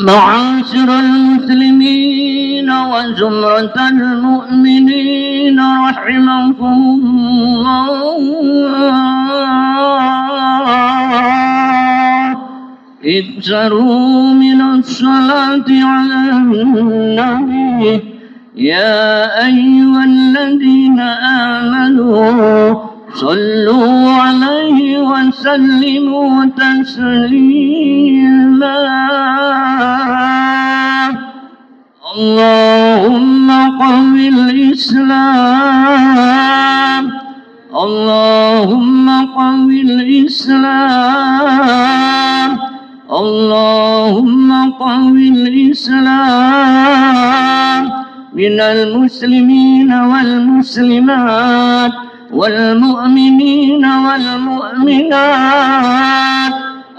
معاشر المسلمين وزمرة المؤمنين رحمكم الله، اكثروا من الصلاة على النبي يا أيها الذين آمنوا صلوا عليه وسلموا تسليما. اللهم قو الإسلام، اللهم قو الإسلام، اللهم قو الإسلام من المسلمين والمسلمات والمؤمنين والمؤمنات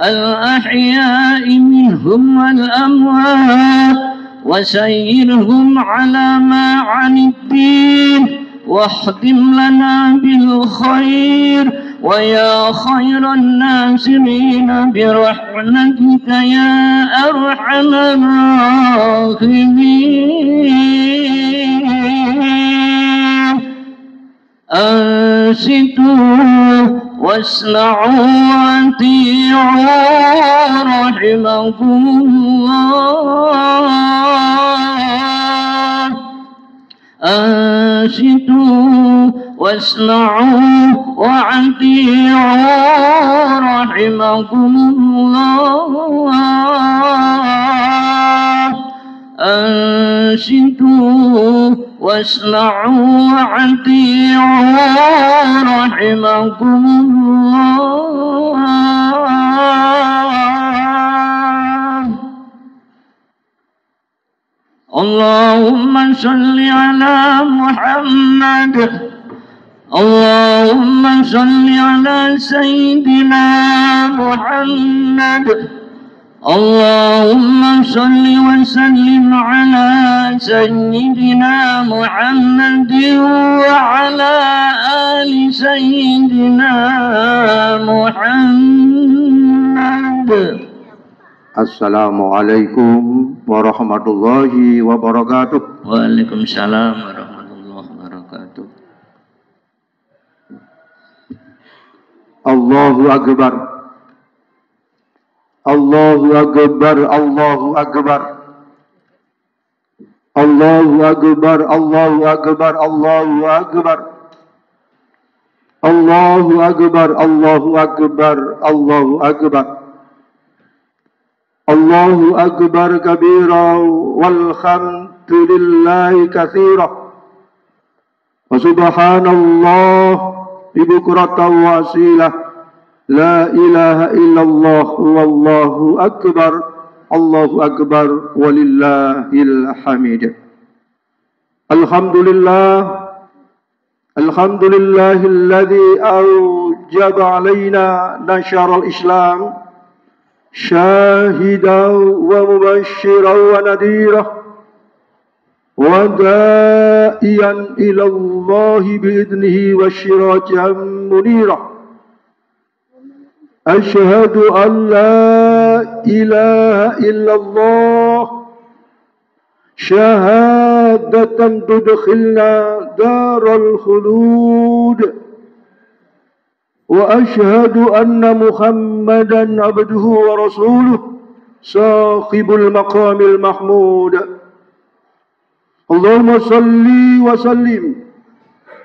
الأحياء منهم والأموات، وسيرهم على ما عن الدين، واختم لنا بالخير ويا خير الناصرين برحمتك يا أرحم الراحمين. أنصتوا واسمعوا وأطيعوا رحمكم الله. أنصتوا واسمعوا وأطيعوا رحمكم الله. أنصتوا واسمعوا وأطيعوا رحمكم الله. اللهم صل على محمد، اللهم صل على سيدنا محمد، اللهم صل وسلم على سيدنا محمد وعلى آل سيدنا محمد. Assalamualaikum warahmatullahi wabarakatuh. Waalaikumsalam warahmatullahi wabarakatuh. Allahu Akbar, Allahu Akbar, Allahu Akbar, Allahu Akbar, Allahu Akbar, Allahu Akbar, Allahu Akbar, Allahu Akbar, Allahu Akbar, Allahu Akbar kabira walhamdulillahi katsira wa subhanallah bibukratan wa asilah. La ilaha illallah wallahu akbar, Allahu akbar walillahil hamid. Alhamdulillah, alhamdulillahilladzi awjaba alaina nashar al-islam syahidan wa mubashiran wa nadira wa da'iyan ila Allah bi'idnihi wa syirajan munira. أشهد أن لا إله إلا الله شهادة تدخلنا دار الخلود، وأشهد أن محمدا عبده ورسوله صاحب المقام المحمود. اللهم صل وسلم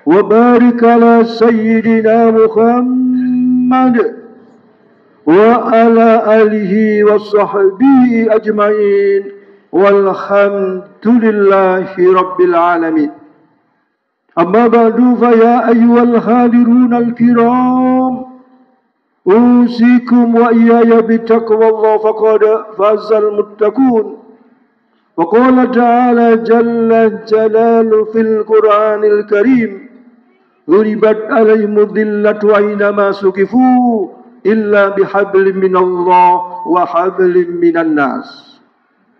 وبارك على سيدنا محمد وعلى آله وصحبه أجمعين والحمد لله رب العالمين. أما بعد فيا أيها الحاضرون الكرام، أوصيكم وإياي بتقوى الله فقد فاز المتقون. وقال تعالى جل جلاله في القرآن الكريم: ضربت عليهم الذلة أينما سقفوا إلا بحبل من الله وحبل من الناس.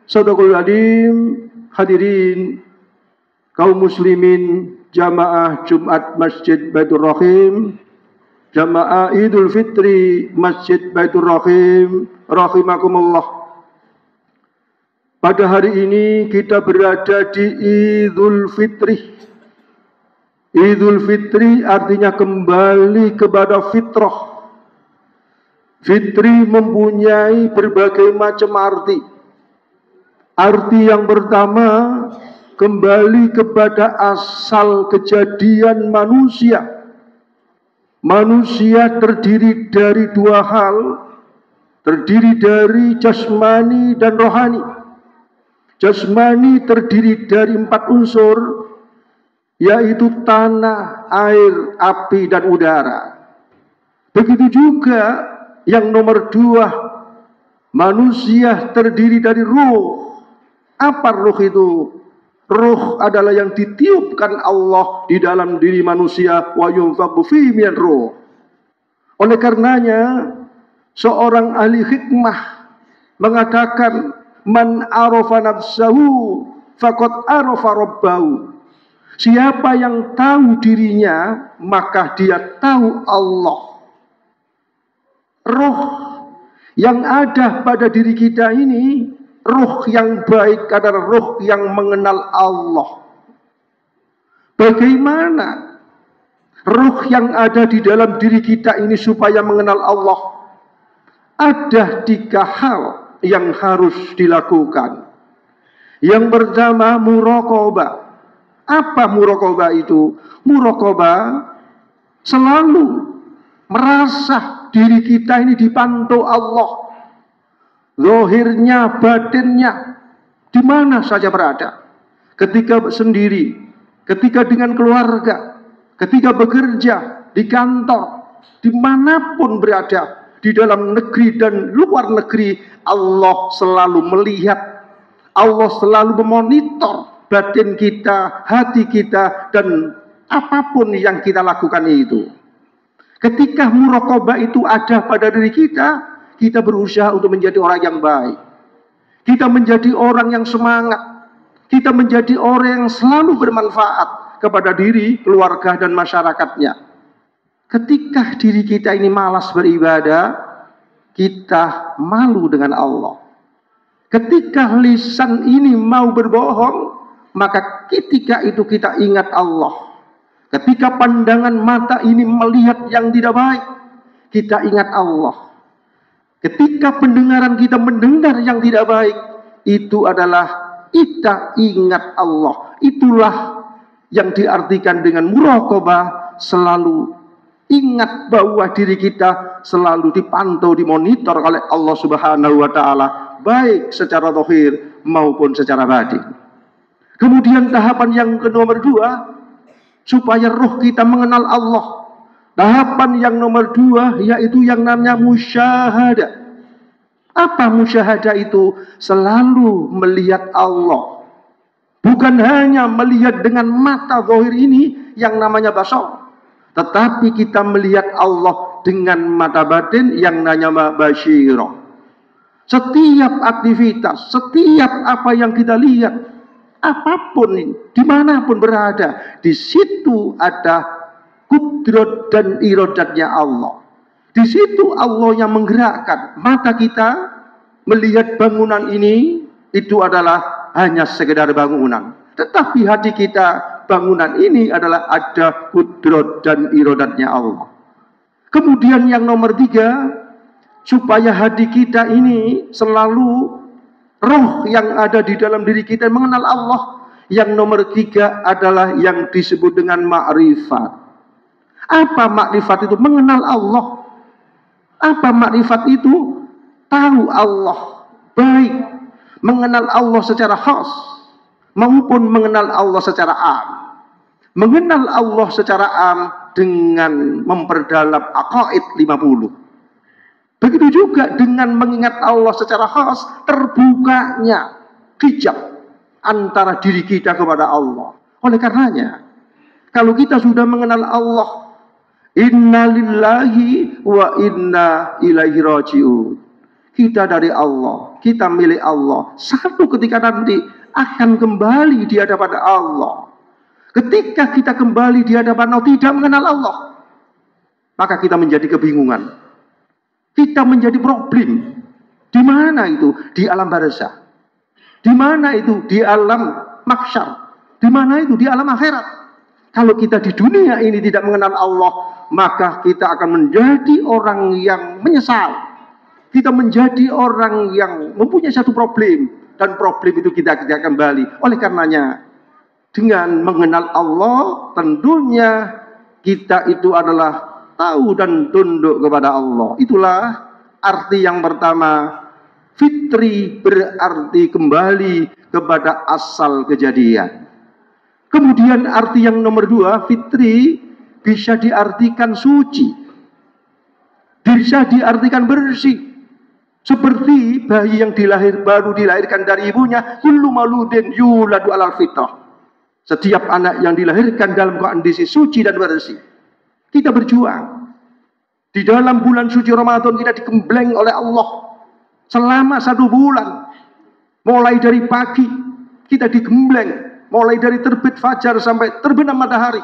Sadaqul Adim, hadirin kaum muslimin jamaah Jumat Masjid Baitur Rahim, jamaah Idul Fitri Masjid Baitur Rahim, rahimakumullah. Pada hari ini kita berada di Idul Fitri. Idul Fitri artinya kembali kepada fitrah. Fitri mempunyai berbagai macam arti. Arti yang pertama, kembali kepada asal kejadian manusia. Manusia terdiri dari dua hal, terdiri dari jasmani dan rohani. Jasmani terdiri dari 4 unsur, yaitu tanah, air, api, dan udara. Begitu juga yang nomor 2, manusia terdiri dari ruh. Apa ruh itu? Ruh adalah yang ditiupkan Allah di dalam diri manusia, wa yunfaqu fihi min ruh. Oleh karenanya, seorang ahli hikmah mengatakan, man arafa nafsahu faqad arafa rabbahu. Siapa yang tahu dirinya, maka dia tahu Allah. Ruh yang ada pada diri kita ini, ruh yang baik adalah ruh yang mengenal Allah. Bagaimana ruh yang ada di dalam diri kita ini supaya mengenal Allah? Ada 3 hal yang harus dilakukan. Yang pertama, muraqabah. Apa muraqabah itu? Muraqabah selalu merasa diri kita ini dipantau Allah. Zahirnya, batinnya, di mana saja berada. Ketika sendiri, ketika dengan keluarga, ketika bekerja, di kantor, dimanapun berada, di dalam negeri dan luar negeri, Allah selalu melihat, Allah selalu memonitor batin kita, hati kita, dan apapun yang kita lakukan itu. Ketika muraqabah itu ada pada diri kita, kita berusaha untuk menjadi orang yang baik. Kita menjadi orang yang semangat. Kita menjadi orang yang selalu bermanfaat kepada diri, keluarga, dan masyarakatnya. Ketika diri kita ini malas beribadah, kita malu dengan Allah. Ketika lisan ini mau berbohong, maka ketika itu kita ingat Allah. Ketika pandangan mata ini melihat yang tidak baik, kita ingat Allah. Ketika pendengaran kita mendengar yang tidak baik, itu adalah kita ingat Allah. Itulah yang diartikan dengan muraqabah, selalu ingat bahwa diri kita selalu dipantau, dimonitor oleh Allah Subhanahu wa taala, baik secara zahir maupun secara batin. Kemudian tahapan yang nomor 2, supaya roh kita mengenal Allah. Tahapan yang nomor 2 yaitu yang namanya musyahadah. Apa musyahadah itu? Selalu melihat Allah. Bukan hanya melihat dengan mata zahir ini yang namanya basar, tetapi kita melihat Allah dengan mata batin yang namanya basyirah. Setiap aktivitas, setiap apa yang kita lihat, apapun, dimanapun berada, di situ ada kudrat dan iradatnya Allah. Di situ Allah yang menggerakkan mata kita melihat bangunan ini, itu adalah hanya sekedar bangunan. Tetapi hati kita, bangunan ini adalah ada kudrat dan iradatnya Allah. Kemudian yang nomor 3, supaya hati kita ini selalu roh yang ada di dalam diri kita mengenal Allah. Yang nomor 3 adalah yang disebut dengan makrifat. Apa makrifat itu? Mengenal Allah. Apa makrifat itu? Tahu Allah baik, mengenal Allah secara khas maupun mengenal Allah secara am. Mengenal Allah secara am dengan memperdalam aqaid 50. Begitu juga dengan mengingat Allah secara khas, terbukanya hijab antara diri kita kepada Allah. Oleh karenanya, kalau kita sudah mengenal Allah, inna lillahi wa inna ilaihi raji'un, Kita dari Allah, kita milik Allah. Satu ketika nanti akan kembali di hadapan Allah. Ketika kita kembali di hadapan Allah tidak mengenal Allah, maka kita menjadi kebingungan. Kita menjadi problem. Di mana itu? Di alam barzakh. Di mana itu? Di alam mahsyar. Di mana itu? Di alam akhirat. Kalau kita di dunia ini tidak mengenal Allah, maka kita akan menjadi orang yang menyesal. Kita menjadi orang yang mempunyai satu problem, dan problem itu kita kembali. Oleh karenanya, dengan mengenal Allah, tentunya kita itu adalah tahu dan tunduk kepada Allah. Itulah arti yang pertama. Fitri berarti kembali kepada asal kejadian. Kemudian arti yang nomor dua, fitri bisa diartikan suci, bisa diartikan bersih. Seperti bayi yang baru dilahirkan dari ibunya, kullu mauludin yuladu alal fitrah. Setiap anak yang dilahirkan dalam kondisi suci dan bersih. Kita berjuang. Di dalam bulan suci Ramadan kita digembleng oleh Allah selama 1 bulan. Mulai dari pagi kita digembleng, mulai dari terbit fajar sampai terbenam matahari.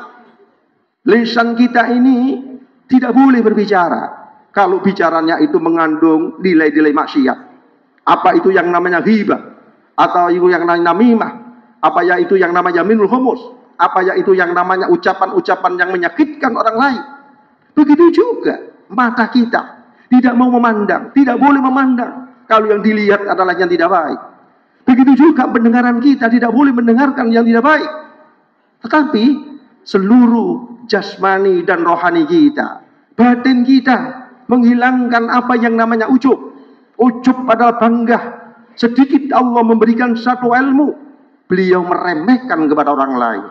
Lisan kita ini tidak boleh berbicara kalau bicaranya itu mengandung nilai-nilai maksiat. Apa itu yang namanya ghibah, atau itu yang namanya namimah, apa ya itu yang namanya minul humus, apa ya itu yang namanya ucapan-ucapan yang menyakitkan orang lain. Begitu juga mata kita tidak mau memandang, tidak boleh memandang kalau yang dilihat adalah yang tidak baik. Begitu juga pendengaran kita tidak boleh mendengarkan yang tidak baik. Tetapi seluruh jasmani dan rohani kita, batin kita, menghilangkan apa yang namanya ujub. Ujub adalah bangga. Sedikit Allah memberikan satu ilmu, beliau meremehkan kepada orang lain.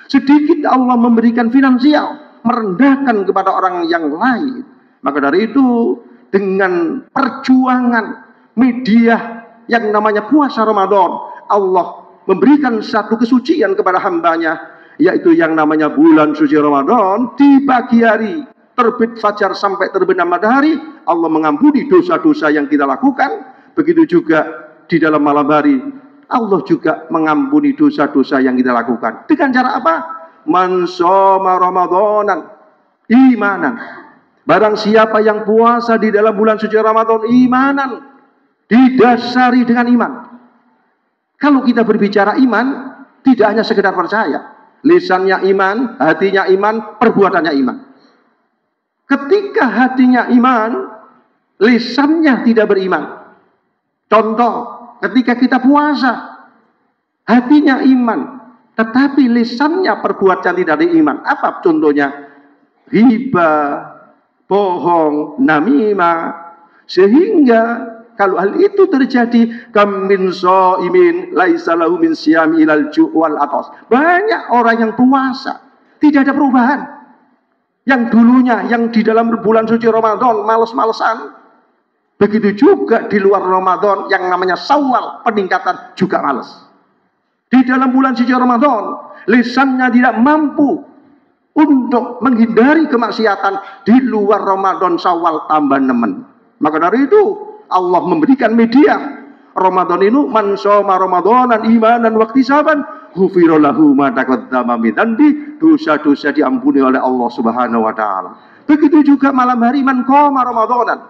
Sedikit Allah memberikan finansial, merendahkan kepada orang yang lain. Maka dari itu, dengan perjuangan media yang namanya puasa Ramadan, Allah memberikan satu kesucian kepada hambanya, yaitu yang namanya bulan suci Ramadan. Di pagi hari terbit fajar sampai terbenam matahari, Allah mengampuni dosa-dosa yang kita lakukan. Begitu juga di dalam malam hari, Allah juga mengampuni dosa-dosa yang kita lakukan. Dengan cara apa? Man shoma Ramadanan imanan. Barang siapa yang puasa di dalam bulan suci Ramadan imanan, didasari dengan iman. Kalau kita berbicara iman, tidak hanya sekedar percaya. Lisannya iman, hatinya iman, perbuatannya iman. Ketika hatinya iman, lisannya tidak beriman. Contoh, ketika kita puasa, hatinya iman, tetapi lisannya perbuatan tidak ada iman. Apa contohnya? Ghibah, bohong, namimah. Sehingga kalau hal itu terjadi, kam min shaimin laisa lahu min siyami ilal ju' wal atas. Banyak orang yang puasa, tidak ada perubahan. Yang dulunya, yang di dalam bulan suci Ramadan, males-malesan. Begitu juga di luar Ramadan, yang namanya Syawal, peningkatan juga males. Di dalam bulan suci Ramadan, lisannya tidak mampu untuk menghindari kemaksiatan. Di luar Ramadan, Syawal tambah nemen. Maka dari itu, Allah memberikan media. Ramadan ini, man shoma Ramadanan imanan wahtisaban, ghufira lahu ma taqaddama min dhanbi, dosa-dosa diampuni oleh Allah Subhanahu wa taala. Begitu juga malam hari, man qama Ramadanan.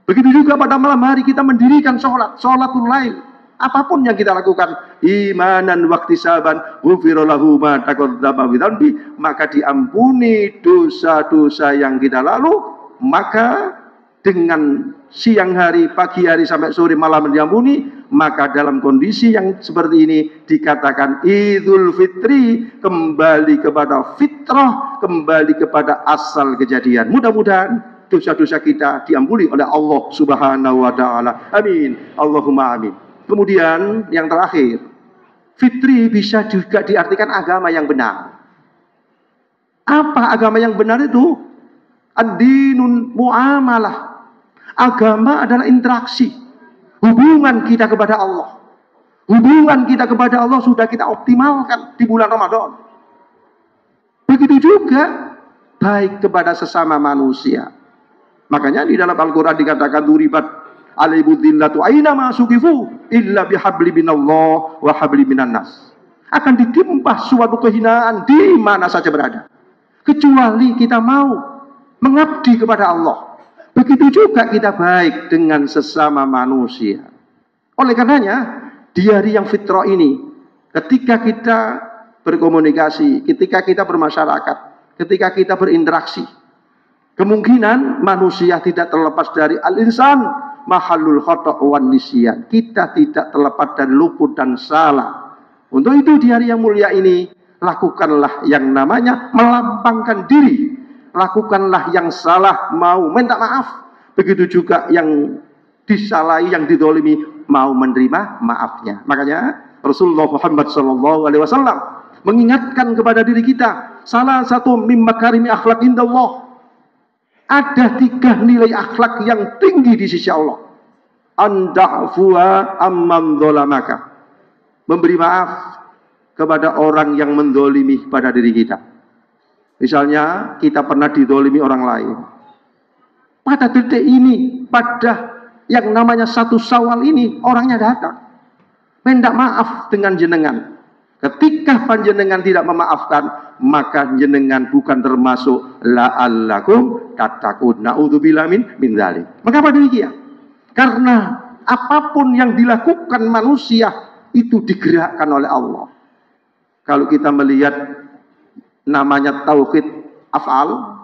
Begitu juga pada malam hari kita mendirikan salatul lail. Apapun yang kita lakukan, imanan wahtisaban, ghufira lahu ma taqaddama min dhanbi, maka diampuni dosa-dosa yang kita lalu. Maka dengan siang hari, pagi hari sampai sore malam diampuni, maka dalam kondisi yang seperti ini dikatakan Idul Fitri, kembali kepada fitrah, kembali kepada asal kejadian. Mudah-mudahan dosa-dosa kita diampuni oleh Allah Subhanahu wa taala. Amin. Allahumma amin. Kemudian yang terakhir, fitri bisa juga diartikan agama yang benar. Apa agama yang benar itu? Ad-dinun muamalah. Agama adalah interaksi, hubungan kita kepada Allah. Hubungan kita kepada Allah sudah kita optimalkan di bulan Ramadan. Begitu juga baik kepada sesama manusia. Makanya di dalam Al-Quran dikatakan duribat alaibudillatu aina ma suqifu illa bihabli minallah wa habli minan nas. Akan ditimpa suatu kehinaan di mana saja berada, kecuali kita mau mengabdi kepada Allah. Begitu juga kita baik dengan sesama manusia. Oleh karenanya, di hari yang fitrah ini, ketika kita berkomunikasi, ketika kita bermasyarakat, ketika kita berinteraksi, kemungkinan manusia tidak terlepas dari al-insan mahallul khata' wan nisyan. Kita tidak terlepas dari luput dan salah. Untuk itu di hari yang mulia ini, lakukanlah yang namanya melambangkan diri. Lakukanlah yang salah, mau minta maaf. Begitu juga yang disalahi, yang didolimi, mau menerima maafnya. Makanya Rasulullah Muhammad SAW mengingatkan kepada diri kita, salah satu mim makarimi akhlak indallah, ada 3 nilai akhlak yang tinggi di sisi Allah. Anda'fuha amman dholamaka, memberi maaf kepada orang yang mendolimi pada diri kita. Misalnya kita pernah didolimi orang lain. Pada detik ini, pada yang namanya 1 Syawal ini, orangnya datang minta maaf dengan jenengan. Ketika panjenengan tidak memaafkan, maka jenengan bukan termasuk la'allakum tattaqun. Na'udzubillah min dzalik. Mengapa demikian? Karena apapun yang dilakukan manusia itu digerakkan oleh Allah. Kalau kita melihat namanya tauhid af'al,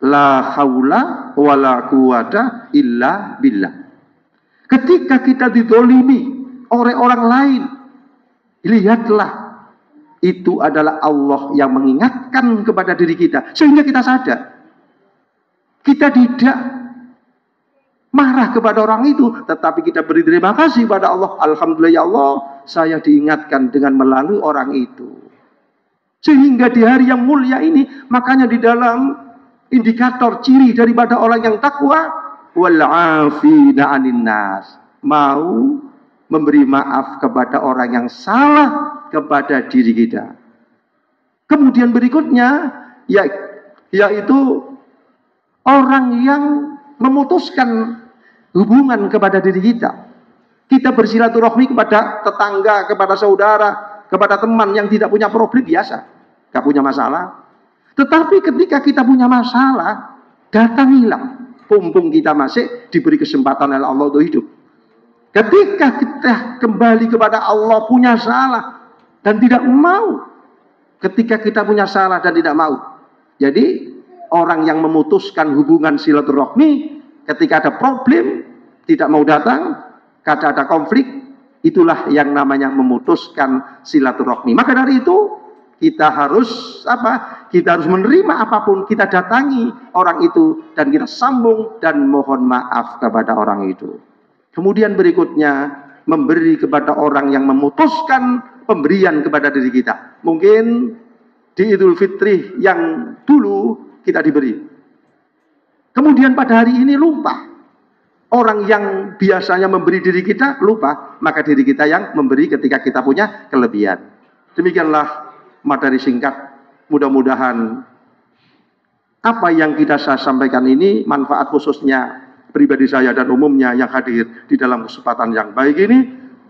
la haula wala quwata illa billah. Ketika kita didolimi oleh orang lain, lihatlah, itu adalah Allah yang mengingatkan kepada diri kita, sehingga kita sadar. Kita tidak marah kepada orang itu, tetapi kita beri terima kasih pada Allah. Alhamdulillah ya Allah, saya diingatkan dengan melalui orang itu. Sehingga di hari yang mulia ini, makanya di dalam indikator ciri daripada orang yang takwa, wal 'afina 'anin nas, mau memberi maaf kepada orang yang salah kepada diri kita. Kemudian berikutnya, yaitu orang yang memutuskan hubungan kepada diri kita. Kita bersilaturahmi kepada tetangga, kepada saudara, kepada teman yang tidak punya problem, biasa, gak punya masalah. Tetapi ketika kita punya masalah, datangilah. Mumpung kita masih diberi kesempatan oleh Allah untuk hidup. Ketika kita kembali kepada Allah, punya salah dan tidak mau. Ketika kita punya salah dan tidak mau. Jadi orang yang memutuskan hubungan silaturahmi, ketika ada problem, tidak mau datang, kada ada konflik, itulah yang namanya memutuskan silaturahmi. Maka dari itu, kita harus Kita harus menerima apapun, kita datangi orang itu dan kita sambung dan mohon maaf kepada orang itu. Kemudian berikutnya, memberi kepada orang yang memutuskan pemberian kepada diri kita. Mungkin di Idul Fitri yang dulu kita diberi. Kemudian pada hari ini lupa. Orang yang biasanya memberi diri kita lupa, maka diri kita yang memberi ketika kita punya kelebihan. Demikianlah materi singkat. Mudah-mudahan apa yang kita sampaikan ini manfaat khususnya pribadi saya dan umumnya yang hadir di dalam kesempatan yang baik ini.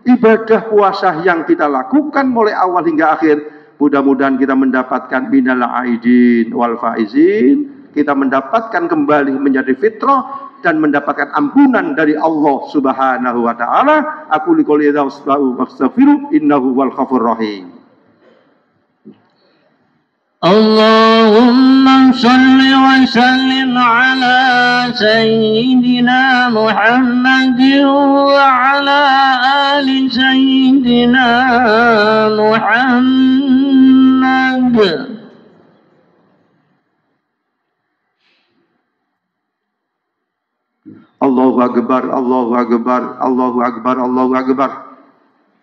Ibadah puasa yang kita lakukan mulai awal hingga akhir, mudah-mudahan kita mendapatkan minal aidin wal faizin, kita mendapatkan kembali menjadi fitrah dan mendapatkan ampunan dari Allah Subhanahu wa taala. Aku liqouli wastaghfiru innahu wal ghafurur rahim. Allahumma salli wa sallim ala sayyidina Muhammadin wa ala ali sayyidina Muhammad. Allahu akbar, Allahu akbar, Allahu akbar, Allahu akbar.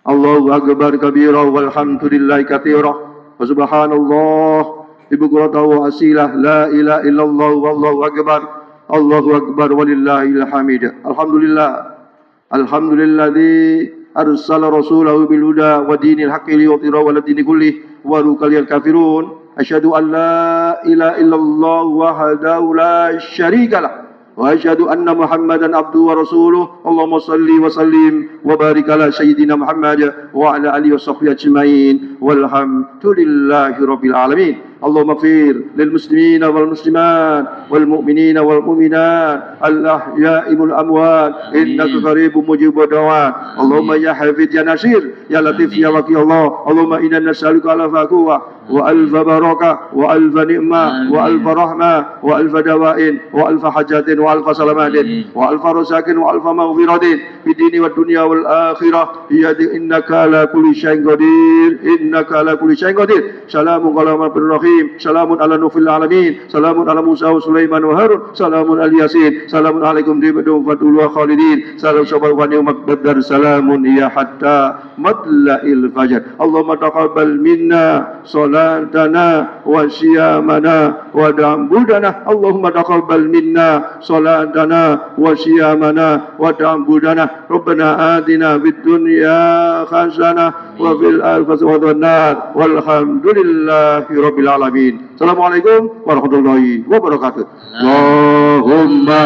Allahu akbar kabira walhamdulillahi katsira. Wa subhanallah bibukrata wa asilah, la ilaha illallah wallahu akbar, Allahu akbar walillahil hamid. Alhamdulillah, alhamdulilladzi arsala rasulahu bil huda wa dinil haqqi liyudhhira ala dini kulli wa rukalil kafirun. Asyhadu an la ilaha illallah wahdahu la syarikalah وأشهد أن محمدا عبده ورسوله اللهم صل وسلم وبارك على سيدنا محمد وعلى آله وصحبه أجمعين والحمد لله رب العالمين. اللهم اغفر للمسلمين والمسلمات والمؤمنين والمؤمنات الأحياء والأموات إنك قريب مجيب الدعوات. اللهم يا حفيظ يا نصير يا لطيف يا وكيل الله. اللهم إنا نسألك ألف قوة وألف بركة وألف نعمة وألف رحمة وألف دواء وألف حاجات وألف سلامات وألف رزق وألف مغفرة في الدين والدنيا والآخرة. إنك على كل شيء قدير إنك على كل شيء قدير. سلام على رب الرحيم. سلام على نوح العالمين. سلام على موسى وسليمان وهارون. سلام على ياسين. سلام عليكم ديمدوم فتول وخالدين. سلام صبر ونعمة بدر. سلام يا حتى مطلع الفجر. اللهم تقبل منا صلاتنا وصيامنا ودعبدنا. اللهم تقبل منا صلاتنا وصيامنا ودعبدنا. ربنا آتنا في الدنيا حسنة وفي الآخرة عذاب النار والحمد لله رب العالمين. Assalamualaikum warahmatullahi wabarakatuh. Allahumma